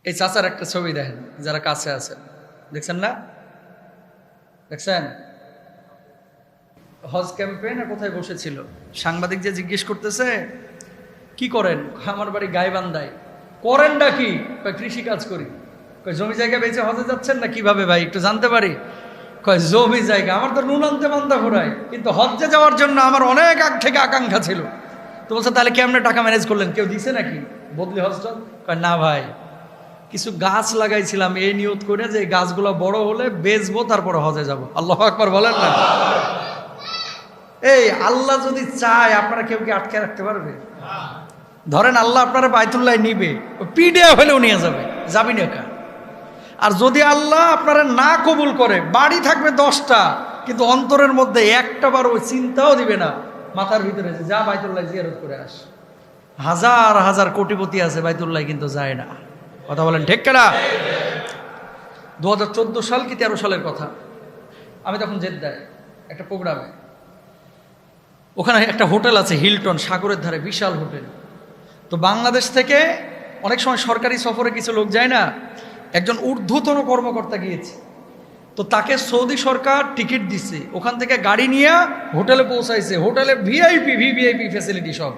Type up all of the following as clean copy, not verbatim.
এই চাচার একটা ছবি দেখেন, যারা কাছে আছেন, দেখছেন না? দেখছেন? হজ ক্যাম্পেইনে কোথায় বসেছিল, সাংবাদিক যে জিজ্ঞেস করতেছে কি করেন, আমার বাড়ি গাইবান্ধায়। করেনটা কি? কৃষি কাজ করি। জমি জায়গা বেঁচে হজে যাচ্ছেন না কিভাবে ভাই, একটু জানতে পারি? কয় জমি জায়গা, আমার তো নুন আনতে মানতে ঘোরায়, কিন্তু হজ্জে যাওয়ার জন্য আমার অনেক আগ থেকে আকাঙ্ক্ষা ছিল। তো বলছে তাহলে কেমনে টাকা ম্যানেজ করলেন, কেউ দিছে নাকি বদলি হজটা? কয় না ভাই, কিছু গাছ লাগাইছিলাম এই নিয়ত করে যে গাছগুলো বড় হলে বেচবো, তারপরে হজে যাব। আল্লাহু আকবার বলেন না। এই আল্লাহ যদি চায় আপনারা কেউ কি আটকে রাখতে পারবে? ধরেন আল্লাহ আপনারা বাইতুল্লাহ নিবে, পিডিএফ হলেও নিয়ে যাবে, যাবি না কা। আর যদি আল্লাহ আপনারা না কবুল করে, বাড়ি থাকবে 10টা, কিন্তু অন্তরের মধ্যে একটা বার ওই চিন্তাও দিবে না মাথার ভিতরে যে যা বাইতুল্লাহ জিয়ারত করে আস। হাজার হাজার কোটিপতি আছে বাইতুল্লাহ, কিন্তু যায় না। কথা বলেন ঠিক কিনা? 2014 সাল কি 13 সালের কথা, আমি তখন জেদ্দায় একটা প্রোগ্রামে, ওখানে একটা হোটেল আছে হিলটন, সাগরের ধারে বিশাল হোটেল। তো বাংলাদেশ থেকে অনেক সময় সরকারি সফরে কিছু লোক যায় না, একজন ঊর্ধ্বতন কর্মকর্তা গিয়েছে। তো তাকে সৌদি সরকার টিকিট দিচ্ছে, ওখান থেকে গাড়ি নিয়ে হোটেলে পৌঁছাইছে, হোটেলে ভিভিআইপি ফ্যাসিলিটি সব,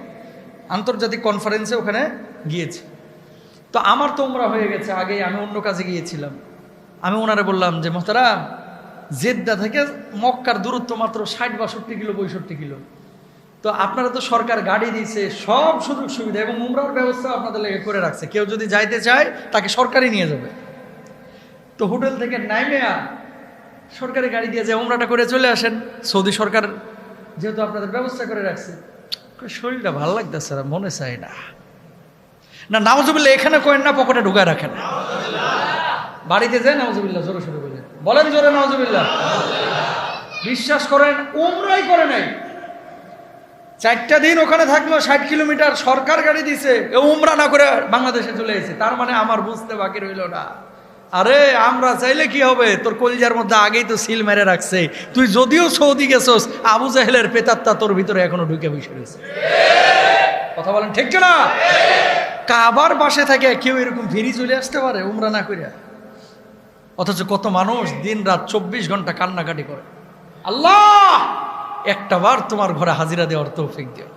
আন্তর্জাতিক কনফারেন্সে ওখানে গিয়েছে। তো আমার তো উমরা হয়ে গেছে আগেই, আমি অন্য কাজে গিয়েছিলাম। আমি ওনারে বললাম যে মোহতারাম, জেদ্দা থেকে মক্কার দূরত্ব মাত্র 60-62 কিলো 65 কিলো, তো আপনারা তো সরকার গাড়ি দিয়েছে, সব সুযোগ সুবিধা এবং উমরার ব্যবস্থা আপনাদের লেগে করে রাখছে, কেউ যদি যাইতে চায় তাকে সরকারই নিয়ে যাবে। তো হোটেল থেকে নাইমে সরকারি গাড়ি দিয়ে যে উমরাটা করে চলে আসেন, সৌদি সরকার যেহেতু আপনাদের ব্যবস্থা করে রাখছে। শরীরটা ভালো লাগতেছে না, মনে চায় না। না নাউজুবিল্লাহ এখানে করেন না, পকেটে ঢুকায় রাখেন। বাড়িতে যায় নাউজুবিল্লাহ জোরে সোরে বলেন, জোরে নাউজুবিল্লাহ। বিশ্বাস করেন উমরাই করে নাই, 4টা দিন ওখানে থাকলো, 60 কিলোমিটার সরকার গাড়ি দিছে, উমরা না করে বাংলাদেশে চলে এসেছে। তার মানে আমার বুঝতে বাকি রইল না। আরে আমরা চাইলে কি হবে, তোর কলিজার মধ্যে আগেই তো সিল মেরে রাখছে। তুই যদিও সৌদি গেছস, আবু জাহেলের পেতাত্তা তোর ভিতরে এখনো ঢুকে বসে রয়েছে। কথা বলেন ঠিক না? কাবার পাশে থাকে কেউ এরকম ফিরি চলে আসতে পারে উমরা না করিয়া? অথচ কত মানুষ দিন রাত 24 ঘন্টা কান্নাকাটি করে, আল্লাহ একটা বার তোমার ঘরে হাজিরা দেওয়ার তৌফিক দিও।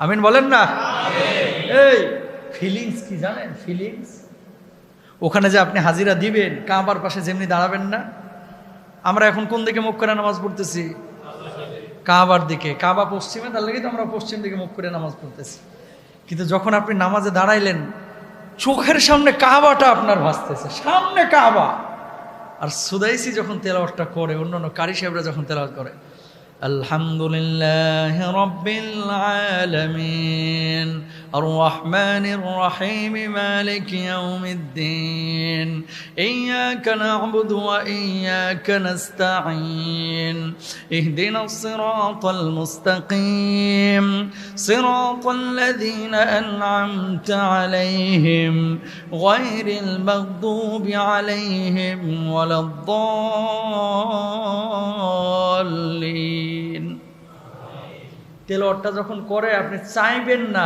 আমিন বলেন না? এই ফিলিংস কি জানেন? ফিলিংস ওখানে যে আপনি হাজিরা দিবেন, কাবার পাশে যেমনি দাঁড়াবেন না। আমরা এখন কোন দিকে মুখ করে নামাজ পড়তেছি? কাবার দিকে। কাবা পশ্চিমে, তার লেগে তো আমরা পশ্চিম দিকে মুখ করে নামাজ পড়তেছি। কিন্তু যখন আপনি নামাজে দাঁড়াইলেন, চোখের সামনে কাবাটা আপনার ভাসতেছে, সামনে কাবা। আর সুদাইসি যখন তেলাওয়াতটা করে, অন্যান্য কারি সাহেবরা যখন তেলাওয়াত করে, আলহামদুলিল্লাহ রাব্বিল আলামিন আর রহমানির রহিম মালিকি ইয়াউমিদ্দিন ইয়্যাকা না'বুদু ওয়া ইয়্যাকা নাস্তাঈন ইহদিনাস সিরাতাল মুস্তাকিম সিরাতাল লাযীনা আন'আমতা আলাইহিম গায়রিল মাগদুবি আলাইহিম ওয়ালাদ-দাল্লিন। তেলাওয়াতটা যখন করে আপনি চাইবেন না,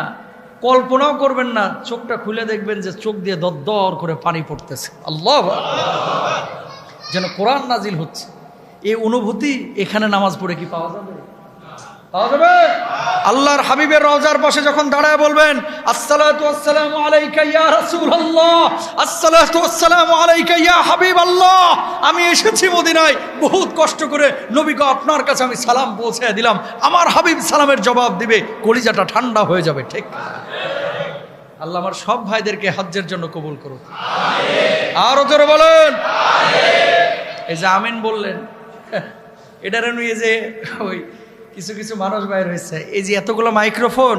কল্পনাও করবেন না, চোখটা খুলে দেখবেন যে চোখ দিয়ে দরদর করে পানি পড়তেছে। আল্লাহ যেন কোরআন নাজিল হচ্ছে। এই অনুভূতি এখানে নামাজ পড়ে কি পাওয়া যাবে? পাওয়া যাবে? আল্লাহর হাবিবের রওজার পাশে যখন দাঁড়ায় বলবেন আসসালাতু ওয়াসসালামু আলাইকা ইয়া রাসূলুল্লাহ, আসসালাতু ওয়াসসালামু আলাইকা ইয়া হাবিবাল্লাহ, আমি এসেছি মদিনায় বহুত কষ্ট করে, নবী গো আপনার কাছে আমি সালাম পৌঁছে দিলাম, আমার হাবিব সালামের জবাব দিবে, কলিজাটা ঠান্ডা হয়ে যাবে। ঠিক? আল্লাহ আমার সব ভাইদেরকে হজ্জের জন্য কবুল করুন, আমিন। আরো জোরে বলেন আমিন। এই যে আমিন বললেন, এটার নিয়ে যে ওই কিছু কিছু মানুষ বাইর হয়েছে, এই যে এতগুলো মাইক্রোফোন,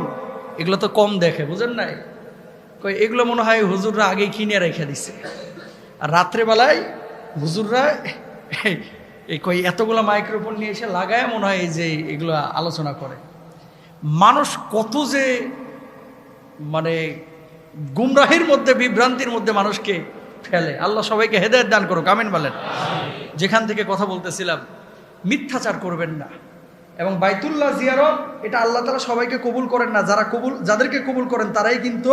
এগুলো তো কম দেখে, বুঝেন নাই? কই এগুলো মনে হয় হুজুররা আগেই কিনে রেখে দিছে, আর রাত্রেবেলায় হুজুররা এই কই এতগুলো মাইক্রোফোন নিয়ে এসে লাগায় মনে হয় এই যে এগুলো আলোচনা করে। মানুষ কত যে মানে গুমরাহির মধ্যে, বিভ্রান্তির মধ্যে মানুষকে ফেলে। আল্লাহ সবাইকে হেদায়েত দান করুক, আমিন বলেন। যেখান থেকে কথা বলতেছিলাম, মিথ্যাচার করবেন না। এবং বাইতুল্লাহ জিয়ারত এটা আল্লাহ তাআলা সবাইকে কবুল করেন না, যাদেরকে কবুল করেন তারাই কিন্তু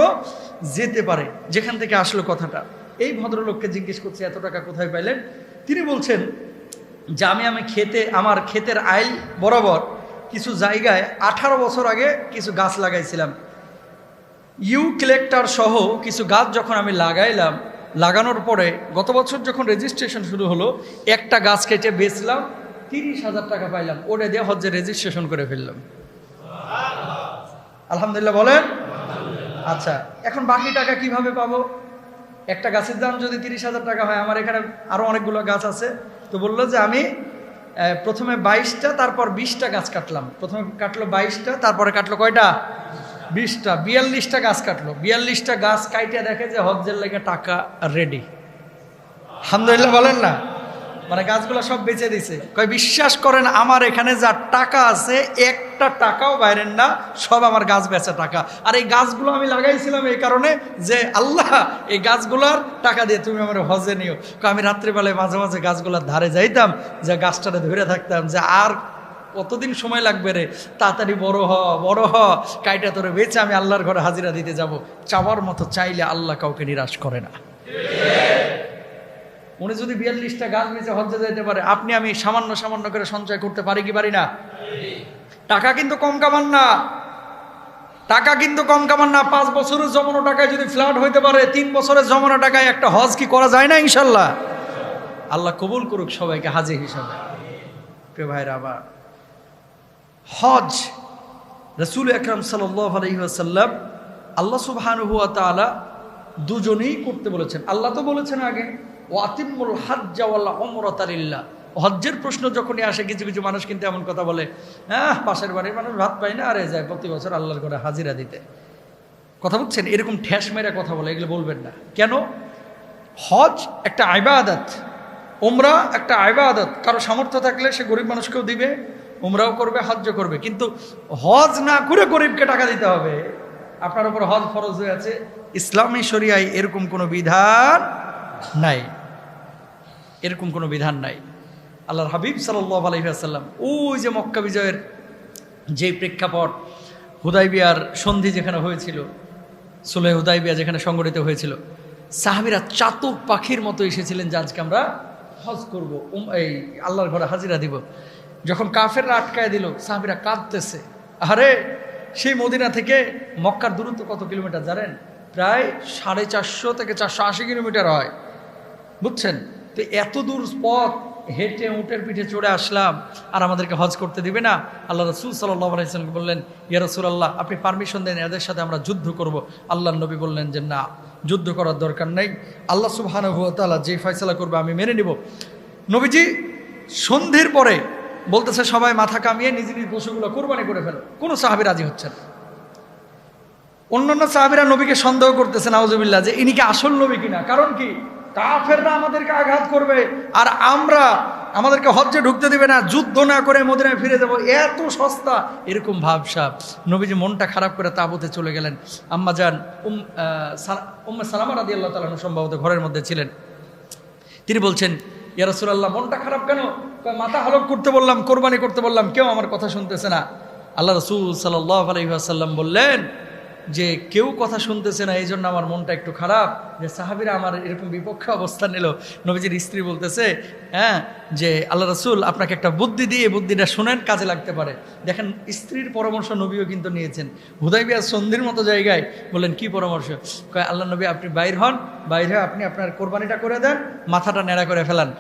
যেতে পারে। যেখান থেকে আসলো কথাটা, এই ভদ্রলোককে জিজ্ঞেস করছে এত টাকা কোথায় পাইলেন? তিনি বলছেন যে আমার ক্ষেতের আইল বরাবর কিছু জায়গায় 18 বছর আগে কিছু গাছ লাগাইছিলাম। কালেক্টর সহ কিছু গাছ যখন আমি লাগানোর পরে গত বছর যখন রেজিস্ট্রেশন শুরু হলো, একটা গাছ কেটে বেচলাম, 30,000 টাকা পাইলাম, ওটা দিয়ে হজ্জের রেজিস্ট্রেশন করে ফেললাম। আলহামদুলিল্লাহ বলেন। আচ্ছা, এখন বাকি টাকা কিভাবে পাবো? একটা গাছের দাম যদি 30,000 টাকা হয়, আমার এখানে আরো অনেকগুলো গাছ আছে, তো বললো যে আমি প্রথমে 22টা তারপর 20টা গাছ কাটলাম। প্রথমে কাটলো 22টা, তারপরে কাটলো কয়টা? 20টা, 42টা গাছ কাটলো। 42টা গাছ কাইটে দেখে যে হজ্জের লেগে টাকা রেডি। আলহামদুলিল্লাহ বলেন না? মানে গাছগুলো সব বেচে দিছে। কয় বিশ্বাস করেন আমার এখানে যা টাকা আছে একটা টাকাও বাইরের না, সব আমার গাছ বেচা টাকা। আর এই গাছগুলো আমি লাগাইছিলাম এই কারণে যে আল্লাহ এই গাছগুলোর টাকা দিয়ে তুমি আমার হজে নিও। আমি রাত্রিবেলায় মাঝে মাঝে গাছগুলোর ধারে যাইতাম, যে গাছটাতে ধরে থাকতাম যে আর কতদিন সময় লাগবে রে, তাড়াতাড়ি বড় হ, কাইটা তোরে বেচে আমি আল্লাহর ঘরে হাজিরা দিতে যাব। চাওয়ার মতো চাইলে আল্লাহ কাউকে নিরাশ করে না। উনি যদি 42টা গাছ বেচে হজ্জে যেতে পারে, আপনি আমি সামান্য করে সঞ্চয় করতে পারি কি পারি না? টাকা কিন্তু কম কামান না, 5 বছরের জমানো টাকায় যদি ফ্ল্যাট হইতে পারে, 3 বছরের জমানো টাকায় একটা হজ কি করা যায় না? ইনশাল্লাহ আল্লাহ কবুল করুক সবাইকে হাজী হিসাবে। প্রিয় ভাইরা, আবার হজ রাসূল আকরাম সাল্লাল্লাহু আলাইহি ওয়াসাল্লাম আল্লাহ সুবহানাহু ওয়া তাআলা দুজনেই করতে বলেছেন। আল্লাহ তো বলেছেন আগে ওয়াতিমুল হজ্জ ওয়াল উমরাতা লিল্লাহ। হজ্জের প্রশ্ন যখনই আসে, কিছু কিছু মানুষ কিন্তু এমন কথা বলে, পাশের বাড়ির মানুষ ভাত পায় না, আরে যায় প্রতি বছর আল্লাহর ঘরে হাজিরা দিতে। কথা বুঝছেন? এরকম ঠেস মেরে কথা বলে, এগুলো বলবেন না। কেন? হজ একটা ইবাদত, উমরা একটা ইবাদত। কারো সামর্থ্য থাকলে সে গরিব মানুষকেও দিবে, উমরাও করবে, হজ্জ করবে। কিন্তু হজ না করে গরিবকে টাকা দিতে হবে, আপনার উপর হজ ফরজ হয়ে আছে। ইসলামী শরিয়ায় এরকম কোনো বিধান নাই, এরকম কোনো বিধান নাই। আল্লাহর হাবিব সাল্লাল্লাহু আলাইহি ওয়াসাল্লাম ওই যে মক্কা বিজয়ের যে প্রেক্ষাপট, হুদাইবিয়ার সন্ধি যেখানে হয়েছিল, সুলহ হুদাইবিয়া যেখানে সংগঠিত হয়েছিল, সাহাবীরা চাতক পাখির মতো এসেছিলেন যে আজকে আমরা হজ করব, এই আল্লাহর ঘরে হাজিরা দিব। যখন কাফেররা আটকায় দিল, সাহাবীরা কাঁদতেছে। আরে সেই মদিনা থেকে মক্কার দূরত্ব কত কিলোমিটার জানেন? প্রায় 450 থেকে 480 কিলোমিটার হয়, বুঝছেন? তো এত দূর পথ হেঁটে উটের পিঠে চড়ে আসলাম, আর আমাদেরকে হজ করতে দিবে না? আল্লাহ রাসূল সাল্লাল্লাহু আলাইহি ওয়াসাল্লাম বললেন, ইয়া রাসূলুল্লাহ, আপনি পারমিশন দেন, এদের সাথে আমরা যুদ্ধ করব। আল্লাহর নবী বললেন যে না, যুদ্ধ করার দরকার নেই, আল্লাহ সুবহানাহু ওয়া তাআলা যে ফয়সালা করবে আমি মেনে নিব। নবীজি সন্ধির পরে বলতেছে সবাই মাথা কামিয়ে নিজ নিজ পশুগুলো কোরবানি করে ফেলো। কোনো সাহাবী রাজি হচ্ছেন। অন্যান্য সাহাবীরা নবীকে সন্দেহ করতেছে, নাউজুবিল্লাহ, যে ইনি কি আসল নবী কিনা। কারণ কি? কাফেররা আমাদেরকে আঘাত করবে আর আমাদেরকে হজ্জে ঢুকতে দিবে না, যুদ্ধ না করে মদিনায় ফিরে যাবো, এত সস্তা, এরকম ভাবসাব। নবীজি মনটা খারাপ করে তাঁবুতে চলে গেলেন। আম্মাজান উম্মে সালামা রাদিয়াল্লাহু তাআলা আনহা সম্ভবত ঘরের মধ্যে ছিলেন। তিনি বলছেন, ইয়া রাসূলুল্লাহ, মনটা খারাপ কেন? মাথা হলক করতে বললাম, কোরবানি করতে বললাম, কেউ আমার কথা শুনতেছে না। আল্লাহ রাসূল সাল্লাল্লাহু আলাইহি ওয়াসাল্লাম বললেন যে কেউ কথা শুনতেছে না, এই জন্য আমার মনটা একটু খারাপ যে সাহাবীরা আমার এরকম বিপক্ষে অবস্থান নিল। নবীজির স্ত্রী বলতেছে, যে আল্লাহ রাসূল আপনাকে একটা বুদ্ধি দিয়ে, বুদ্ধিটা শুনেন, কাজে লাগতে পারে। দেখেন, স্ত্রীর পরামর্শ নবীও কিন্তু নিয়েছেন। হুদাইবিয়া সন্ধির মতো জায়গায় বললেন, কি পরামর্শ? কয়, আল্লাহ নবী আপনি বাইর হন, বাইর হয়ে আপনি আপনার কোরবানিটা করে দেন, মাথাটা নেড়া করে ফেলান,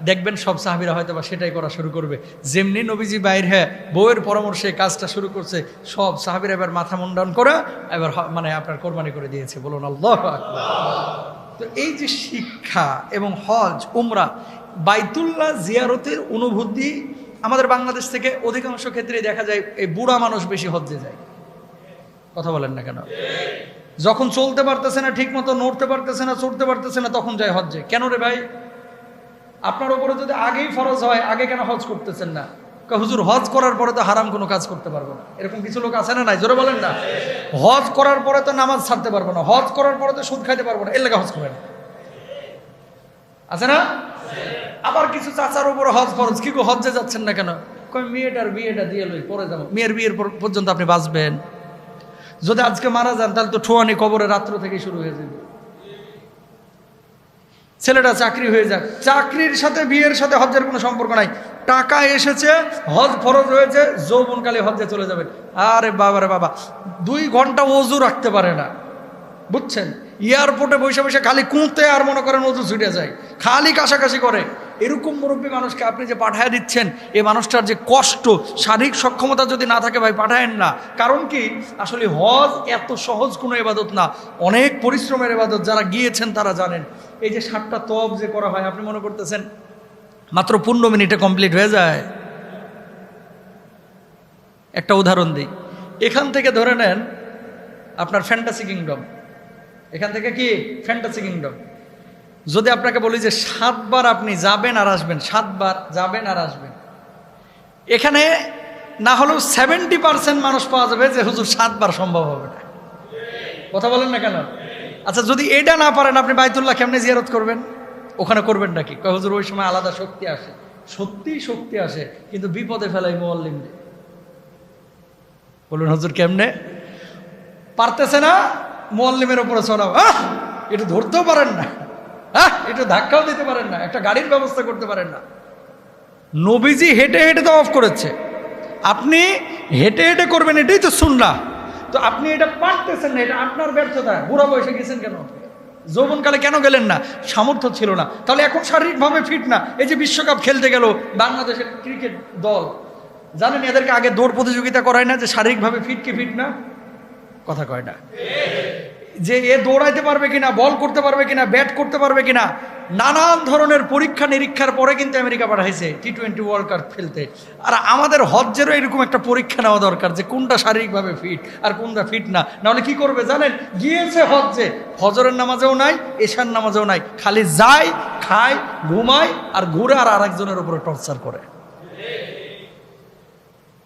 দেখবেন সব সাহাবীরা হয়তো বা সেটাই করা শুরু করবে। যেমনি নবীজি বাইর হ্যাঁ বউয়ের পরামর্শে কাজটা শুরু করছে, সব সাহাবীরা এবার মাথা মুন্ডন করা এবার মানে আপনার কোরবানি করে দিয়েছে। বলুন আল্লাহু আকবার। তো এই যে শিক্ষা এবং হজ উমরা, বাইতুল্লাহ জিয়ারতের অনুভূতি আমাদের বাংলাদেশ থেকে অধিকাংশ ক্ষেত্রে দেখা যায় এই বুড়া মানুষ বেশি হজ্জে যায়। কথা বলেন না কেন? যখন চলতে পারতেছে না, ঠিক মতো নড়তে পারতেছে না, চড়তে পারতেছে না, তখন যায় হজ্জে। কেন রে ভাই? আপনার উপরে যদি আগেই ফরজ হয়, আগে কেন হজ করতেছেন না? হুজুর, হজ করার পরে তো হারাম কোনো কাজ করতে পারবো না। এরকম কিছু লোক আছে না নাই? জোরে বলেন না। হজ করার পরে তো নামাজ ছাড়তে পারবো না, হজ করার পরে তো সুদ খাইতে পারবো না, এর লেগে হজ করেন, আছে না? আবার কিছু চাচার উপরে হজ ফরজ, কি গো হজ্জে যাচ্ছেন না কেন? মেয়েটার বিয়েটা দিয়ে লই, পরে যাবো। মেয়ের বিয়ের পর্যন্ত আপনি বাঁচবেন? যদি আজকে মারা যান তাহলে তো ঠোয়ানি কবরে রাত্র থেকে শুরু হয়ে যাবে। ছেলেটা চাকরি হয়ে যাক, চাকরির সাথে বিয়ের সাথে হজ্জের কোনো সম্পর্ক নাই। টাকা এসেছে, হজ ফরজ হয়েছে, যৌবনকালে হজ্জে চলে যাবেন। আরে বাবা রে বাবা, 2 ঘন্টা ওযু রাখতে পারে না, বুঝছেন? এয়ারপোর্টে বসে বসে খালি কুঁতে আর মনে করেন ওযু ছুটে যায়, খালি কাশাকাশি করে। এরকম মুরব্বী মানুষকে আপনি যে পাঠায় দিচ্ছেন, এই মানুষটার যে কষ্ট, শারীরিক সক্ষমতা যদি না থাকে ভাই পাঠায়েন না। কারণ কি, আসলে হজ এত সহজ কোনো ইবাদত না, অনেক পরিশ্রমের ইবাদত। যারা গিয়েছেন তারা জানেন। এই যে 7টা তওয়াফ যে করা হয়, আপনি মনে করতেছেন মাত্র 15 মিনিটে কমপ্লিট হয়ে যায়? একটা উদাহরণ দিই। এখান থেকে ধরে নেন আপনার ফ্যান্টাসি কিংডম, এখান থেকে কি ফ্যান্টাসি কিংডম, যদি আপনাকে বলি যে 7 বার আপনি যাবেন আর আসবেন, 7 বার যাবেন আর আসবেন, এখানে না হলেও 70% মানুষ পাওয়া যাবে যে হুজুর 7 বার সম্ভব হবে না। কথা বলেন না কেন? আচ্ছা, যদি এটা না পারেন আপনি বাইতুল্লাহ কেমনে জিয়ারত করবেন? ওখানে করবেন নাকি? কয় হুজুর ওই সময় আলাদা শক্তি আসে। সত্যিই শক্তি আসে, কিন্তু বিপদে ফেলাই মুআল্লিমদের। বলুন হুজুর কেমনে? পারতেছে না, মুআল্লিমের উপরে চড়াও, একটু ধরতেও পারেন না, একটু ধাক্কাও দিতে পারেন না, একটা গাড়ির ব্যবস্থা করতে পারেন না। নবীজি হেঁটে হেঁটে তো অফ করেছে, আপনি হেঁটে হেঁটে করবেন, এটাই তো সুন্নাহ। তো আপনি এটা পারতেছেন না, এটা আপনার ব্যর্থতা। বুড়া বয়সে গেছেন কেন? যৌবনকালে কেন গেলেন না? সামর্থ্য ছিল না। তাহলে এখন শারীরিকভাবে ফিট না। এই যে বিশ্বকাপ খেলতে গেল বাংলাদেশের ক্রিকেট দল, জানেন এদেরকে আগে দৌড় প্রতিযোগিতা করায় না যে শারীরিকভাবে ফিট কি ফিট না? কথা কয় না যে এ দৌড়াইতে পারবে কিনা, বল করতে পারবে কিনা, ব্যাট করতে পারবে কিনা, নানান ধরনের পরীক্ষা নিরীক্ষার পরে কিন্তু আমেরিকা পাঠাইছে T20 ওয়ার্ল্ড কাপ খেলতে। আর আমাদের হজ্জেরও এরকম একটা পরীক্ষা নেওয়া দরকার যে কোনটা শারীরিকভাবে ফিট আর কোনটা ফিট না। নাহলে কি করবে জানেন? গিয়েছে হজ্জে, ফজরের নামাজেও নাই, এশার নামাজেও নাই, খালি যায়, খায়, ঘুমায় আর ঘুরে আর আরেকজনের উপরে টর্চার করে।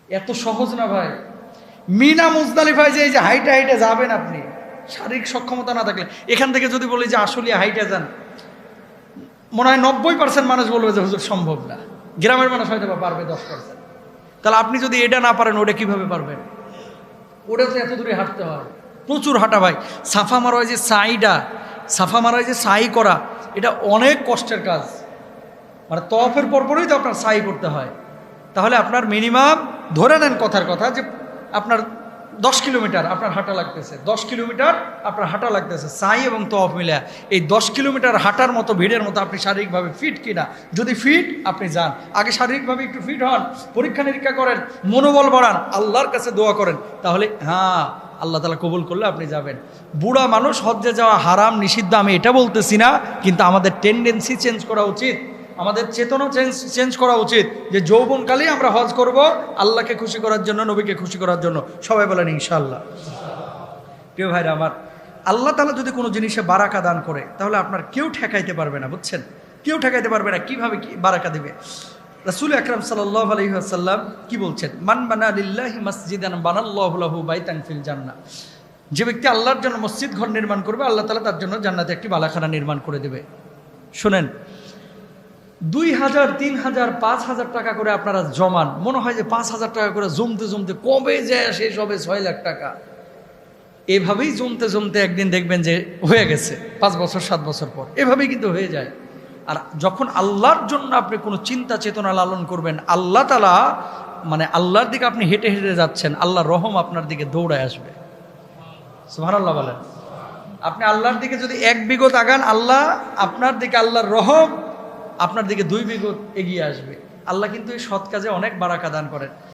এত সহজ না ভাই। মিনা মুজদালিফায় যে এই যে হাইটে হাইটে যাবেন আপনি, শারীরিক সক্ষমতা না থাকলে, এখান থেকে যদি বলি যে আসলে হাইটে যান, মনে হয় 90% মানুষ বলবে যে হুজুর সম্ভব না। গ্রামের মানুষ হয়তো বা পারবে 10%। তাহলে আপনি যদি এটা না পারেন, ওটা কিভাবে পারবেন? ওটা তো এত দূরে হাঁটতে হয়, প্রচুর হাঁটা ভাই। সাফা মারায় যে সাইটা, সাফা মারায় যে সাই করা, এটা অনেক কষ্টের কাজ। মানে তওয়াফের পরপরই তো আপনার সাই করতে হয়। তাহলে আপনার মিনিমাম ধরে নেন কথার কথা যে আপনার 10 কিলোমিটার আপনার হাঁটা লাগতেছে, 10 কিলোমিটার আপনার হাঁটা লাগতেছে, সাই এবং তওয়াফ মিলে। এই 10 কিলোমিটার হাঁটার মতো ভিড়ের মতো আপনি শারীরিকভাবে ফিট কিনা? যদি ফিট, আপনি যান, আগে শারীরিকভাবে একটু ফিট হন, পরীক্ষা নিরীক্ষা করেন, মনোবল বাড়ান, আল্লাহর কাছে দোয়া করেন, তাহলে হ্যাঁ আল্লাহ তাআলা কবুল করলে আপনি যাবেন। বুড়া মানুষ হজ্জে যাওয়া হারাম নিষিদ্ধ আমি এটা বলতেছি না, কিন্তু আমাদের টেন্ডেন্সি চেঞ্জ করা উচিত, আমাদের চেতনা চেঞ্জ করা উচিত যে যৌবনকালেই আমরা হজ করব আল্লাহকে খুশি করার জন্য, নবীকে খুশি করার জন্য। সবাই বলেন ইনশাআল্লাহ। প্রিয় ভাইরা আমার, আল্লাহ তাআলা যদি কোনো জিনিসে বারাকা দান করে তাহলে আপনার কেউ ঠেকাইতে পারবে না, বুঝছেন? কেউ ঠেকাইতে পারবে না। কিভাবে কি বারাকা দিবে? রাসূল আকরাম সাল্লাল্লাহু আলাইহি ওয়াসাল্লাম কি বলছেন? মান বানা লিল্লাহি মাসজিদান বানাল্লাহু লাহু বাইতান ফিল জান্নাহ। যে ব্যক্তি আল্লাহর জন্য মসজিদ ঘর নির্মাণ করবে, আল্লাহ তাআলা তার জন্য জান্নাতে একটি বালাখানা নির্মাণ করে দেবে। শুনেন, 2000, 3000, 5000 টাকা করে আপনারা জমান, মনে হয় যে 5000 টাকা করে জমতে জমতে কবে যায় শেষ হবে 6 লাখ টাকা। এভাবেই জমতে জমতে একদিন দেখবেন যে হয়ে গেছে 5 বছর 7 বছর পর, এভাবেই কিন্তু হয়ে যায়। আর যখন আল্লাহর জন্য আপনি কোনো চিন্তা চেতনা লালন করবেন, আল্লাহ তাআলা মানে আল্লাহর দিকে আপনি হেঁটে হেঁটে যাচ্ছেন, আল্লাহর রহম আপনার দিকে দৌড়ায় আসবে। সুবহানাল্লাহ বলেন। আপনি আল্লাহর দিকে যদি 1 বিঘত আগান, আল্লাহ আপনার দিকে, আল্লাহর রহম আপনার দিকে 2 বিঘত এগিয়ে আসবে। আল্লাহ কিন্তু এই সৎ কাজে অনেক বারাকা দান করেন।